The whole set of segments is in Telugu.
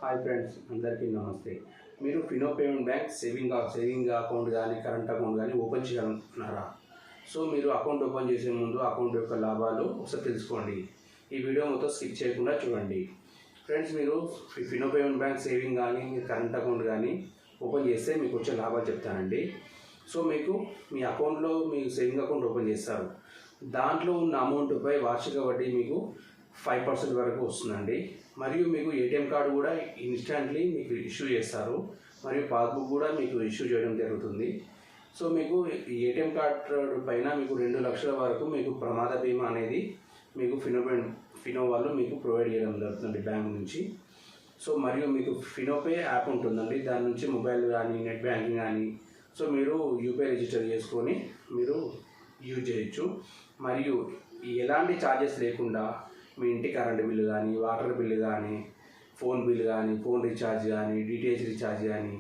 హాయ్ ఫ్రెండ్స్, అందరికీ నమస్తే. మీరు Fino payment bank saving account కానీ కరెంట్ అకౌంట్ కానీ ఓపెన్ చేయాలనుకుంటున్నారా? సో మీరు అకౌంట్ ఓపెన్ చేసే ముందు అకౌంట్ యొక్క లాభాలు ఒకసారి తెలుసుకోండి. ఈ వీడియో మొత్తం స్కిప్ చేయకుండా చూడండి. ఫ్రెండ్స్, మీరు ఫినో పేమెంట్ బ్యాంక్ సేవింగ్ కానీ కరెంట్ అకౌంట్ కానీ ఓపెన్ చేస్తే మీకు వచ్చే లాభాలు చెప్తానండి. సో మీకు మీ అకౌంట్లో మీ సేవింగ్ అకౌంట్ ఓపెన్ చేస్తారు. దాంట్లో ఉన్న అమౌంట్పై వార్షిక వడ్డీ మీకు 5% వరకు వస్తుందండి. మరియు మీకు ఏటీఎం కార్డు కూడా ఇన్స్టాంట్లీ మీకు ఇష్యూ చేస్తారు. మరియు పాస్బుక్ కూడా మీకు ఇష్యూ చేయడం జరుగుతుంది. సో మీకు ఏటీఎం కార్డు పైన మీకు 2 లక్షల వరకు మీకు ప్రమాద బీమా అనేది మీకు ఫినో వాళ్ళు మీకు ప్రొవైడ్ చేయడం జరుగుతుంది బ్యాంక్ నుంచి. సో మరియు మీకు ఫినోపే యాప్ ఉంటుందండి. దాని నుంచి మొబైల్ కానీ నెట్ బ్యాంకింగ్ కానీ సో మీరు యూపీఐ రిజిస్టర్ చేసుకొని మీరు యూజ్ చేయొచ్చు. మరియు ఎలాంటి ఛార్జెస్ లేకుండా మీ ఇంటి కరెంట్ బిల్లు కానీ, వాటర్ బిల్లు కానీ, ఫోన్ బిల్లు కానీ, ఫోన్ రీఛార్జ్ కానీ, డిటిహెచ్ రీఛార్జ్ కానీ,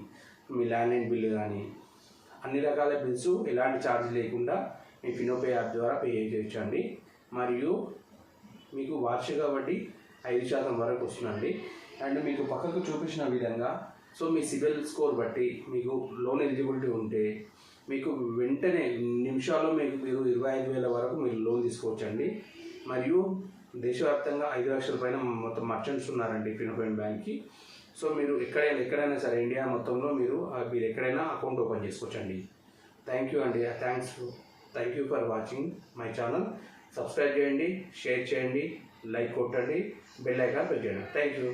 మీ ల్యాండ్లైన్ బిల్లు కానీ అన్ని రకాల బిల్స్ ఎలాంటి ఛార్జ్ లేకుండా మీ ఫినోపే యాప్ ద్వారా పే చేయొచ్చండి. మరియు మీకు వార్షిక వడ్డీ 5% వరకు వస్తుందండి. అండ్ మీకు పక్కకు చూపించిన విధంగా సో మీ సిబిల్ స్కోర్ బట్టి మీకు లోన్ ఎలిజిబిలిటీ ఉంటే మీకు వెంటనే నిమిషాల్లో మీరు 25,000 వరకు మీరు లోన్ తీసుకోవచ్చండి. మరియు దేశవ్యాప్తంగా 5 లక్షల పైన మొత్తం మర్చెంట్స్ ఉన్నారండి ఫినో పేమెంట్ బ్యాంక్కి. సో మీరు ఎక్కడైనా సరే ఇండియా మొత్తంలో మీరు ఎక్కడైనా అకౌంట్ ఓపెన్ చేసుకోవచ్చండి. థ్యాంక్ యూ అండి. Thank you for watching my channel. Subscribe చేయండి, షేర్ చేయండి, లైక్ కొట్టండి, బెల్ ఐకాన్ ప్రెస్ చేయండి. Thank you.